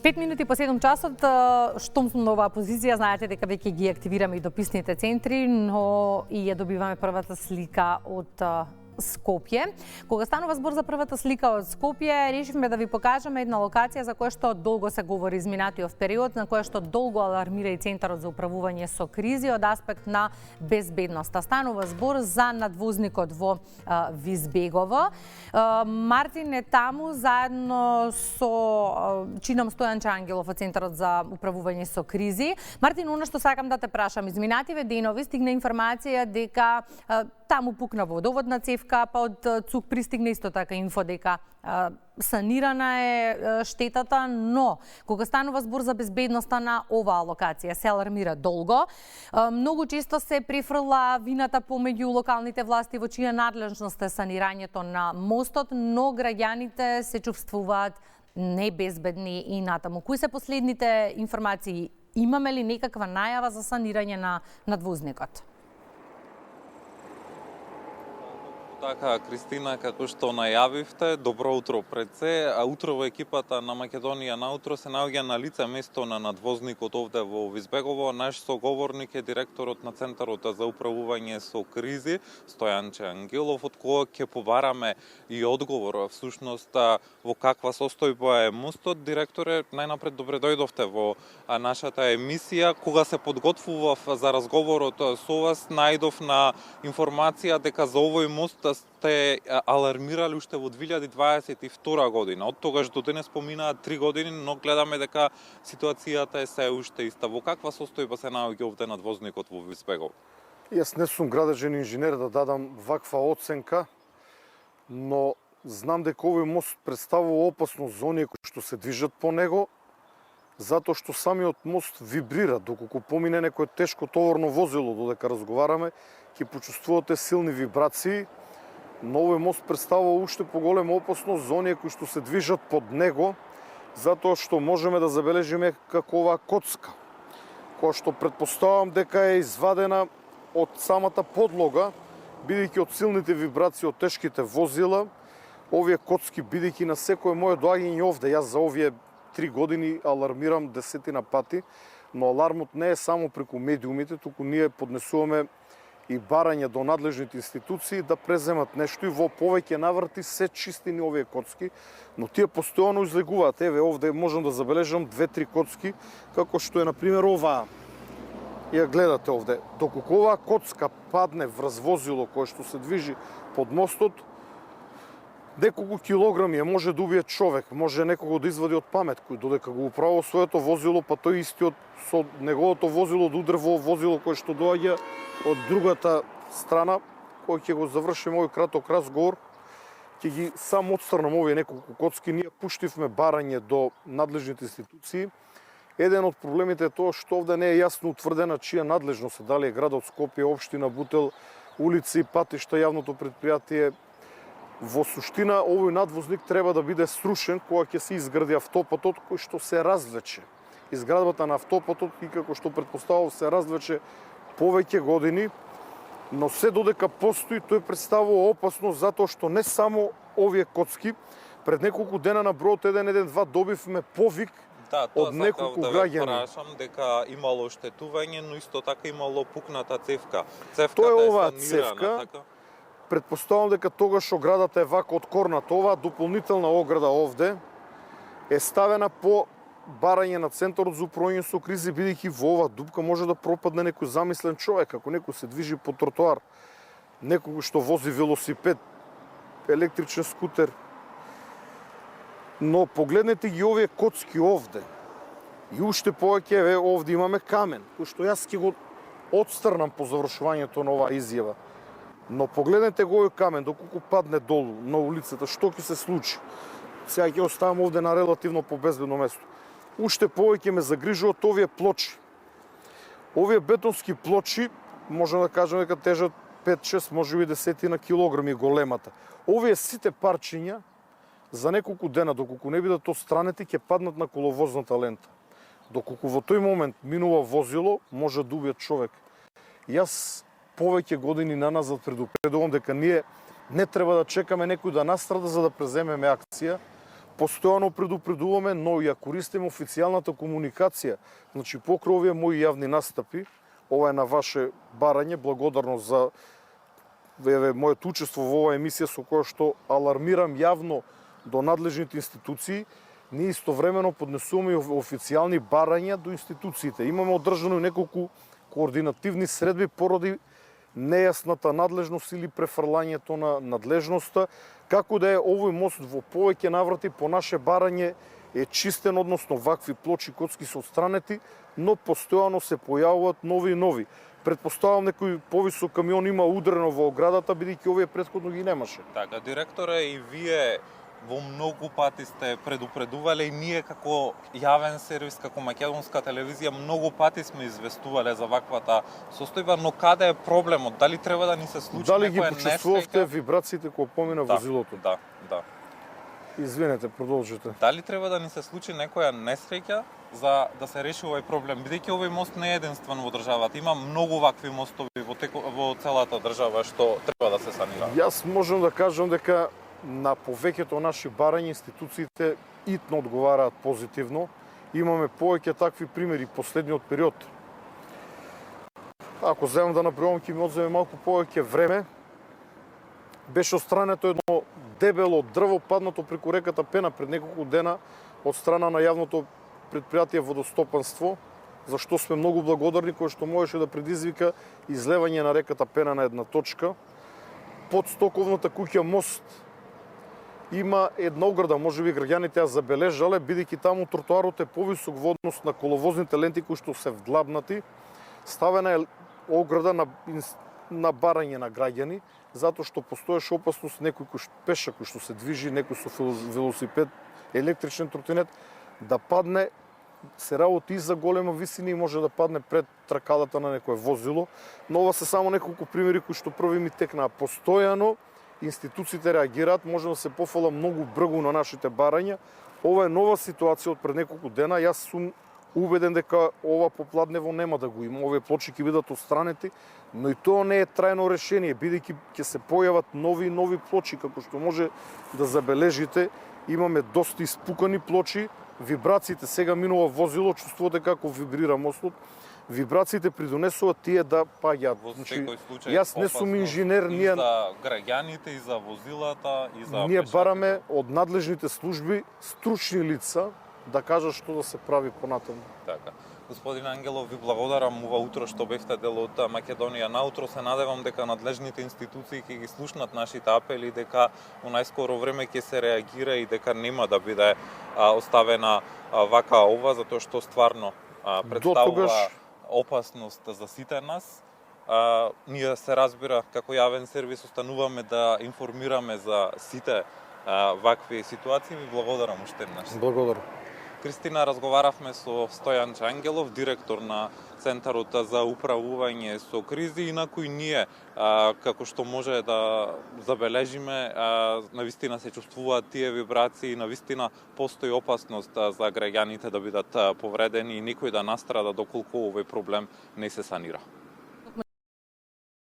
5 минути по 7 часот, штом сум на оваа позиција, знаете дека веќе ги активираме и дописните центри, но и ја добиваме првата слика од Скопје. Кога станува збор за првата слика од Скопје, решивме да ви покажеме една локација за која што долго се говори изминатиот период, на која што долго алармира и Центарот за управување со кризи од аспект на безбедноста. Станува збор за надвозникот во Визбегово. Мартин е таму заедно со чином Стојанче Ангелов од Центарот за управување со кризи. Мартин, она што сакам да те прашам, изминативе денови стигна информација дека таму пукна водоводна цевка, па од ЦУК пристигна исто така инфо дека санирана е штетата, но кога станува збор за безбедноста на оваа локација, се алармира долго. Многу често се префрла вината помеѓу локалните власти во чија надлежност е санирањето на мостот, но граѓаните се чувствуваат небезбедни и натаму. Кои се последните информации? Имаме ли некаква најава за санирање на надвозникот? Така, Кристина, како што најавивте, добро утро пред се. Утрово екипата на Македонија наутро се наоѓа на лице место на надвозникот овде во Визбегово. Наш соговорник е директорот на Центарот за управување со кризи, Стојанче Ангелов, од кој ќе побараме и одговор всушност во каква состојба е мостот. Директоре, најнапред добре дојдовте во нашата емисија. Кога се подготвував за разговорот со вас, најдов на информација дека за овој мост сте алармирали уште во 2022 година. Од тогаш до денес поминаат 3 години, но гледаме дека ситуацијата е се уште иста. Во каква состојба се наоѓа овде надвозникот во Визбегово? Јас не сум градежен инженер да дадам ваква оценка, но знам дека овој мост представува опасност за оние кои што се движат по него, затоа што самиот мост вибрира, доколку помине некое тешко товарно возило, додека разговараме, ќе почувствувате силни вибрации, но овој мост представува уште поголема опасност за оние кои што се движат под него, затоа што можеме да забележиме како оваа коцка, која што претпоставам дека е извадена од самата подлога, бидејќи од силните вибрации од тешките возила, овие коцки бидејќи на секое мое доаѓање овде, јас за овие 3 години алармирам десетина пати, но алармот не е само преку медиумите, туку ние поднесуваме и барање до надлежните институции да преземат нешто и во повеќе наврати се чистини овие коцки, но тие постојано излегуваат. Еве овде можам да забележам 2-3 коцки, како што е на пример оваа. Ја гледате овде. Доколку оваа коцка падне врз возило кое што се движи под мостот, неколку килограми може да убие човек, може некого да извади од памет, кој додека го управува своето возило, па тој истиот со неговото возило да удри во возило кое што доаѓа од другата страна, кој ќе го завршиме овој краток разговор, ќе ги сам отстрнам овие неколку коцки. Ние пуштивме барање до надлежните институции. Еден од проблемите е тоа што овде не е јасно утврдена чија надлежност е, дали е градот Скопје, општина Бутел, улици, патишта, јавното предпријатие. Во суштина, овој надвозник треба да биде срушен кога ќе се изгради автопатот кој што се развлече. Изградбата на автопатот, и како што претпоставував, се развлече повеќе години, но се додека постои, тој представува опасност затоа што не само овие коцки, пред неколку дена на бројот 112 добивме повик од неколку граѓани. Да прашам дека имало штетување, но исто така имало пукната цевка. Тоа е оваа цевка. Така? Предпоставам дека тогаш оградата е вака откорната. Оваа дополнителна ограда овде е ставена по барање на Центарот за управување со кризи, бидејќи во оваа дупка може да пропадне некој замислен човек, ако некој се движи по тротоар, некој што вози велосипед, електричен скутер. Но погледнете ги овие коцки овде. И уште повеќе, еве, овде имаме камен, кој што јас ќе го отстрнам по завршувањето на оваа изјава. Но погледнете го овој камен, доколку падне долу на улицата, што ќе се случи? Сега ќе оставам овде на релативно побезбедно место. Уште повеќе ме загрижуваат овие плочи. Овие бетонски плочи, можем да кажеме дека тежат 5-6, можеби 10 килограми големата. Овие сите парчиња за неколку дена, доколку не бидат отстранети, ќе паднат на коловозната лента. Доколку во тој момент минува возило, може да убие човек. Јас повеќе години наназад предупредувам дека ние не треба да чекаме некој да настрада за да преземеме акција. Постојано предупредуваме, но ја користиме официјалната комуникација. Значи, покрај овие мои јавни настапи, ова е на ваше барање, благодарно за моето учество во оваа емисија со која што алармирам јавно до надлежните институции. Ние истовремено поднесуваме официјални барања до институциите. Имаме одржано неколку координативни средби поради нејасната надлежност или префрлањето на надлежноста. Како да е, овој мост во повеќе наврати по наше барање е чистен, односно вакви плочи коцки се отстранети, но постојано се појавуваат нови и нови. Предпоставам некој повисок камион има удрено во оградата, бидејќи овие претходно ги немаше. Така, директоре, и вие во многу пати сте предупредувале и ние како јавен сервис, како македонска телевизија, многу пати сме известувале за ваквата состојба, но каде е проблемот? Дали треба да ни се случи Дали ги некоја почувствувавте несреќа? вибрациите кога помина возилото? Да. Извинете, продолжете. Дали треба да ни се случи некоја несреќа за да се реши овој проблем? Бидејќи овој мост не е единствен во државата, има многу вакви мостови во целата држава што треба да се санира. Јас можам да кажам дека на повеќето наши барања институциите итно одговараат позитивно. Имаме повеќе такви примери последниот период. Ако земам да набројам, ќе ми одземе малку повеќе време. Беше отстрането едно дебело дрво паднато преку реката Пена пред неколку дена од страна на јавното предпријатие Водостопанство, за што сме многу благодарни, кој што можеше да предизвика излевање на реката Пена на една точка. Под стоковната куќа мост има една ограда, може би граѓаните ја забележале, бидејќи таму тротоарот е повисок во однос на коловозните ленти кои што се вдлабнати. Ставена е ограда на барање на граѓани, затоа што постоеше опасност некој кој пешак кој што се движи, некој со велосипед, електричен тротинет, да падне, се работи и за голема висина и може да падне пред тракалата на некое возило. Но ова се само неколку примери кои што први ми текнаа. Постојано институциите реагираат, може да се пофала многу бргу на нашите барања. Ова е нова ситуација од пред неколку дена. Јас сум убеден дека ова попладнево нема да го има. Овие плочи ќе бидат отстранети, но и тоа не е трајно решение, бидејќи ќе се појават нови и нови плочи, како што може да забележите. Имаме доста испукани плочи, вибрациите, сега минува возило, чувствувате како вибрира мостот. Вибрациите придонесуваат тие да паѓаат. Во секој случај, јас не сум инженер, и за граѓаните, и за возилата, и за ние пешаците. бараме од надлежните служби стручни лица да кажат што да се прави понатаму. Така. Господин Ангелов, ви благодарам ова утро што бевте дел од Македонија наутро. Се надевам дека надлежните институции ќе ги слушнат нашите апели, дека во најскоро време ќе се реагира и дека нема да биде оставена вака ова, затоа што стварно представува опасност за сите нас. Ние се разбира како јавен сервис остануваме да информираме за сите вакви ситуации. Ви благодарам уште еднаш. Благодарам. Кристина, разговаравме со Стојан Ангелов, директор на Центарот за управување со кризи, инаку и ние, како што може да забележиме, навистина се чувствуваат тие вибрации, навистина постои опасност за граѓаните да бидат повредени и никој да настрада доколку овој проблем не се санира.